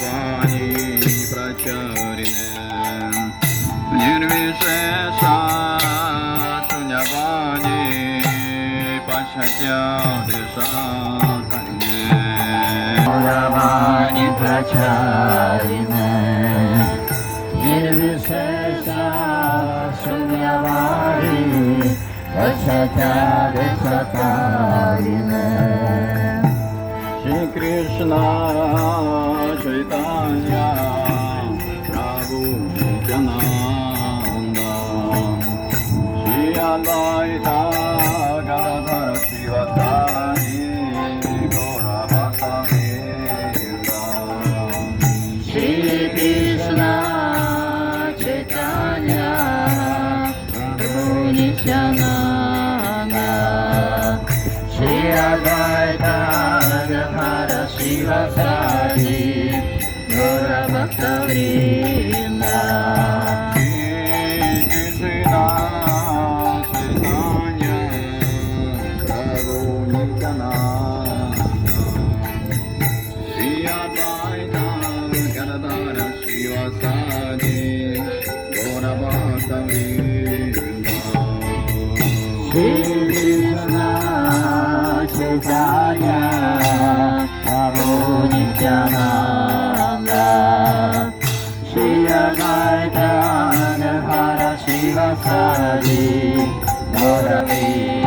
तत्वानि प्रचरिणे निर्विशेषा शून्यवादी पाश्चात्य देशाकरिणे मूलवाणी प्रचारिणे निर्विशेषा शून्यवादी पाश्चात्य देशाकरिणे Shri Krishna Chaitanya Prabhu Nityananda Shri Advaita Gadadhara Srivastani Gaura Bhaktavrinda Shri Krishna Chaitanya Prabhu Nityananda Shri Advaita Gadadhara Srivastani Gaura Bhaktavrinda Shri Krishna Chaitanya Prabhu Nityananda Shri Advaita Gadadhara Srivastani Gaura Bhaktavrinda